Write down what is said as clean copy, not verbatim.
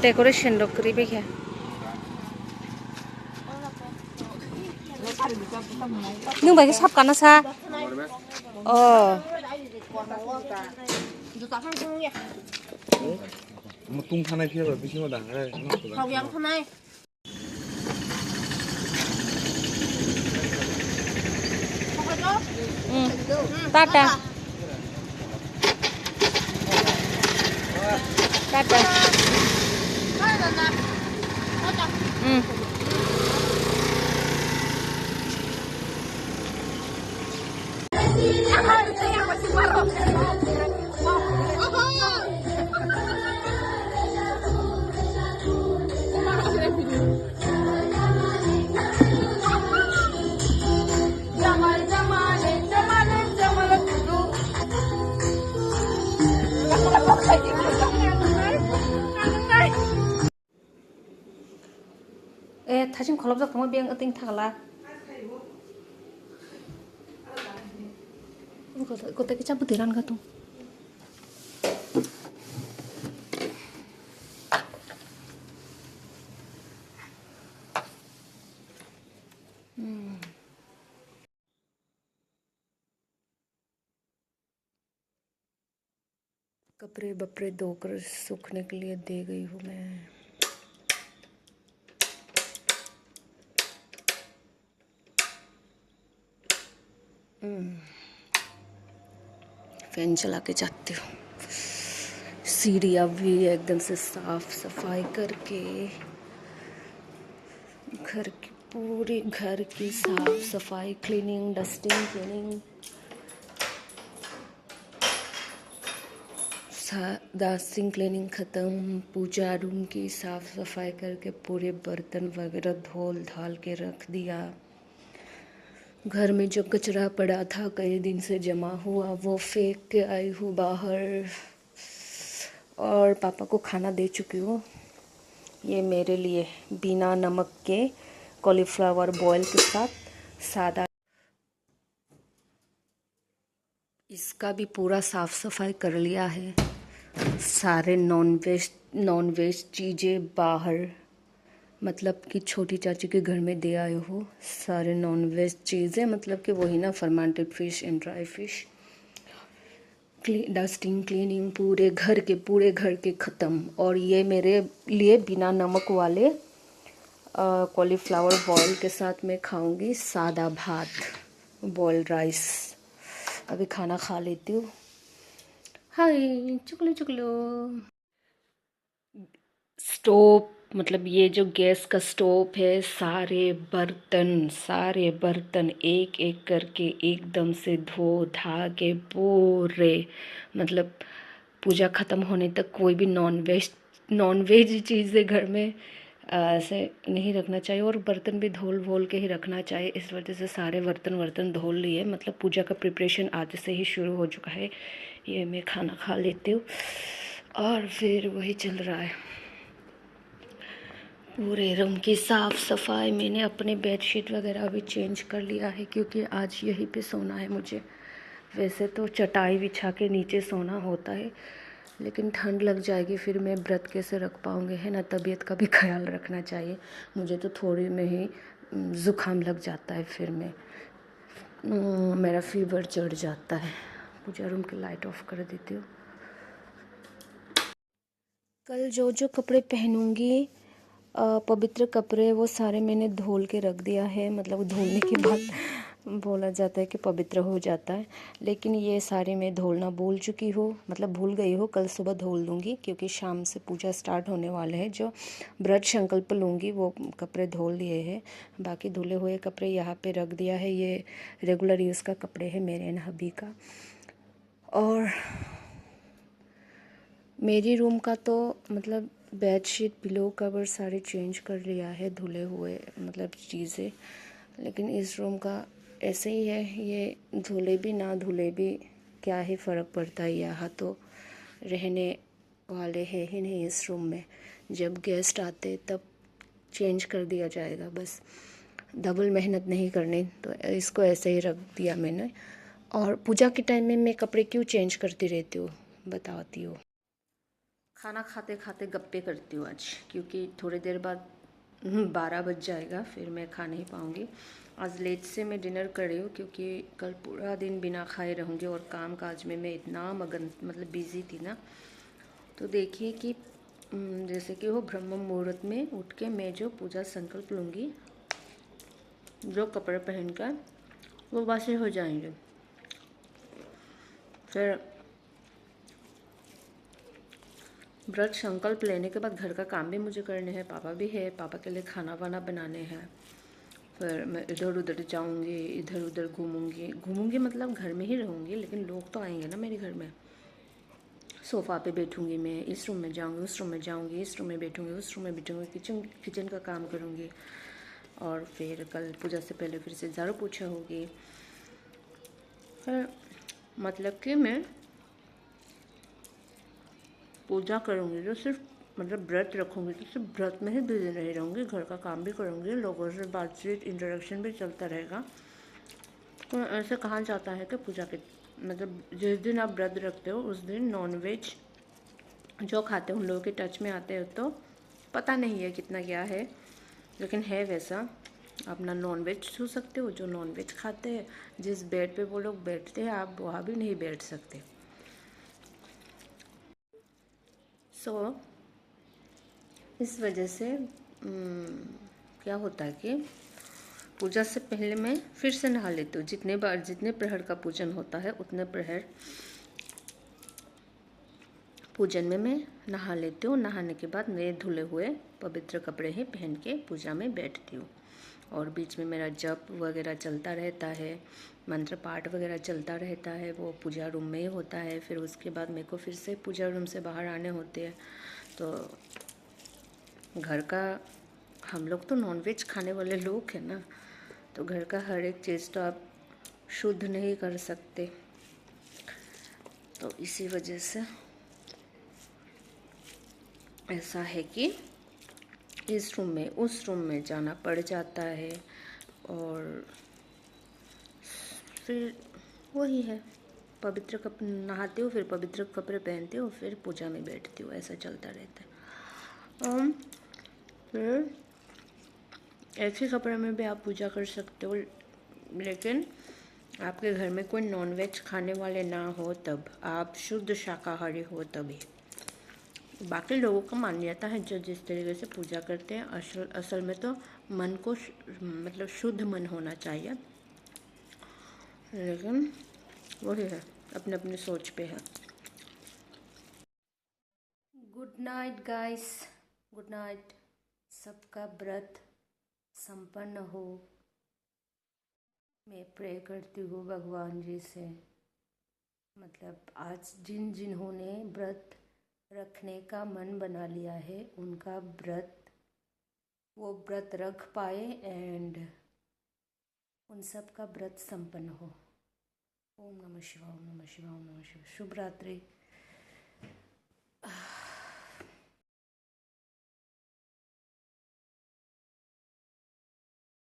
Decoration लोग करी भी है। नों बायदि साबकाना सा अ tung थानाय फैयाबा बिसिङाव दांग्रा खावयां थानाय टाटा टाटा ए थाजिम खलब जाखांबाय बे ओतिं थागला गते के चाबु देरान का तू कपड़े बपड़े धोकर सूखने के लिए दे गई हूँ मैं। फैन चला के जाती हूँ। सीढ़ियाँ भी एकदम से साफ सफाई करके पूरे घर की साफ सफाई cleaning dusting cleaning dusting cleaning ख़त्म। पूजा रूम की साफ सफाई करके पूरे बर्तन वगैरह धोल धाल के रख दिया। घर में जो कचरा पड़ा था कई दिन से जमा हुआ वो फेंक के आई हूँ बाहर। और पापा को खाना दे चुकी हूँ। ये मेरे लिए बिना नमक के कॉलीफ्लावर बॉयल के साथ सादा। इसका भी पूरा साफ सफाई कर लिया है। सारे नॉन वेज चीज़ें बाहर मतलब कि छोटी चाची के घर में दे आए हो। सारे नॉन वेज चीज़ें मतलब कि वही ना fermented fish and dry fish. Dusting cleaning पूरे घर के ख़त्म। और ये मेरे लिए बिना नमक वाले कॉलीफ्लावर बॉयल के साथ मैं खाऊंगी सादा भात बॉइल्ड राइस। अभी खाना खा लेती हूँ। हाय चुकलो चुकलो। स्टोव मतलब ये जो गैस का स्टोव है सारे बर्तन एक एक करके एकदम से धो धा के पूरे मतलब पूजा ख़त्म होने तक कोई भी नॉन वेज चीज़ें घर में ऐसे नहीं रखना चाहिए। और बर्तन भी धोल के ही रखना चाहिए। इस वजह से सारे बर्तन धो लिए मतलब पूजा का प्रिपरेशन आज से ही शुरू हो चुका है। ये मैं खाना खा लेती हूँ और फिर वही चल रहा है। पूरे रूम की साफ़ सफाई मैंने अपने बेडशीट वगैरह भी चेंज कर लिया है क्योंकि आज यहीं पे सोना है मुझे। वैसे तो चटाई बिछा के नीचे सोना होता है लेकिन ठंड लग जाएगी फिर मैं व्रत कैसे रख पाऊँगी है ना। तबीयत का भी ख्याल रखना चाहिए। मुझे तो थोड़ी में ही ज़ुकाम लग जाता है फिर मेरा फीवर चढ़ जाता है। पूजा रूम की लाइट ऑफ कर देती हूँ। कल जो कपड़े पहनूंगी पवित्र कपड़े वो सारे मैंने धोल के रख दिया है। मतलब धोने के बाद बोला जाता है कि पवित्र हो जाता है। लेकिन ये सारे मैं धोलना भूल चुकी हूँ मतलब भूल गई हूँ। कल सुबह धोल दूँगी क्योंकि शाम से पूजा स्टार्ट होने वाले हैं। जो व्रत संकल्प लूँगी वो कपड़े धोल दिए हैं। बाकी धुले हुए कपड़े यहाँ पे रख दिया है। ये रेगुलर यूज़ का कपड़े है मेरे एंड हबी का। और मेरी रूम का तो मतलब बेडशीट पिलो कवर सारे चेंज कर लिया है धुले हुए मतलब चीज़ें। लेकिन इस रूम का ऐसे ही है। ये धुले भी ना धुले भी क्या ही फ़र्क पड़ता है। यहाँ तो रहने वाले हैं ही नहीं इस रूम में। जब गेस्ट आते तब चेंज कर दिया जाएगा बस। डबल मेहनत नहीं करनी तो इसको ऐसे ही रख दिया मैंने। और पूजा के टाइम में मैं कपड़े क्यों चेंज करती रहती हूँ बताती हूँ। खाना खाते खाते गप्पे करती हूँ आज, क्योंकि थोड़ी देर बाद 12 बज जाएगा, फिर मैं खा नहीं पाऊँगी। आज लेट से मैं डिनर कर रही हूँ क्योंकि कल पूरा दिन बिना खाए रहूँगी और काम काज में मैं इतना मगन मतलब बिज़ी थी ना। तो देखिए कि जैसे कि वो ब्रह्म मुहूर्त में उठ के मैं जो पूजा संकल्प लूँगी, जो कपड़े पहनकर वो वासे हो जाएंगे। फिर व्रत संकल्प लेने के बाद घर का काम भी मुझे करने हैं, पापा भी है, पापा के लिए खाना वाना बनाने हैं। फिर मैं इधर उधर जाऊंगी, इधर उधर घूमूंगी मतलब घर में ही रहूंगी, लेकिन लोग तो आएंगे ना मेरे घर में। सोफ़ा पे बैठूंगी मैं, इस रूम में जाऊंगी, उस रूम में जाऊंगी, इस रूम में बैठूंगी, उस रूम में बैठूंगी, किचन का काम करूंगी। और फिर कल पूजा से पहले फिर से झाड़ू पोछा होगी। फिर मतलब कि मैं पूजा करूँगी तो सिर्फ मतलब व्रत रखूँगी तो सिर्फ व्रत में ही बिजी नहीं रहूँगी, घर का काम भी करूँगी, लोगों से बातचीत इंटरेक्शन भी चलता रहेगा। तो ऐसे कहा जाता है कि पूजा के मतलब जिस दिन आप व्रत रखते हो उस दिन नॉनवेज जो खाते हो उन लोगों के टच में आते हो, तो पता नहीं है कितना क्या है, लेकिन है वैसा। आप ना नॉनवेज छू सकते हो, जो नॉनवेज खाते हैं जिस बेड पे वो लोग बैठते हैं आप वहाँ भी नहीं बैठ सकते। सो इस वजह से क्या होता है कि पूजा से पहले मैं फिर से नहा लेती हूँ। जितने प्रहर का पूजन होता है उतने प्रहर पूजन में मैं नहा लेती हूँ। नहाने के बाद नए धुले हुए पवित्र कपड़े ही पहन के पूजा में बैठती हूँ। और बीच में मेरा जप वगैरह चलता रहता है, मंत्र पाठ वगैरह चलता रहता है, वो पूजा रूम में ही होता है। फिर उसके बाद मेरे को फिर से पूजा रूम से बाहर आने होते हैं। तो घर का हम लोग तो नॉनवेज खाने वाले लोग हैं ना, तो घर का हर एक चीज़ तो आप शुद्ध नहीं कर सकते। तो इसी वजह से ऐसा है कि इस रूम में उस रूम में जाना पड़ जाता है। और फिर वही है, पवित्र कपड़े नहाती हूँ, फिर पवित्र कपड़े पहनती हूँ, फिर पूजा में बैठती हूँ, ऐसा चलता रहता है। फिर एक ही कपड़े में भी आप पूजा कर सकते हो, लेकिन आपके घर में कोई नॉनवेज खाने वाले ना हो, तब आप शुद्ध शाकाहारी हो तभी। बाकी लोगों का मान्यता है जो जिस तरीके से पूजा करते हैं, असल में तो मन को मतलब शुद्ध मन होना चाहिए, लेकिन वही है, अपने अपनी सोच पे है। Good night guys, good night. सबका व्रत संपन्न हो, मैं प्रे करती हूँ भगवान जी से। मतलब आज जिन्होंने व्रत रखने का मन बना लिया है उनका वो व्रत रख पाए एंड उन सब का व्रत संपन्न हो। ओम नमः शिवाय, ओम नमः शिवाय, ओम नमः शिवाय। शुभ रात्रि।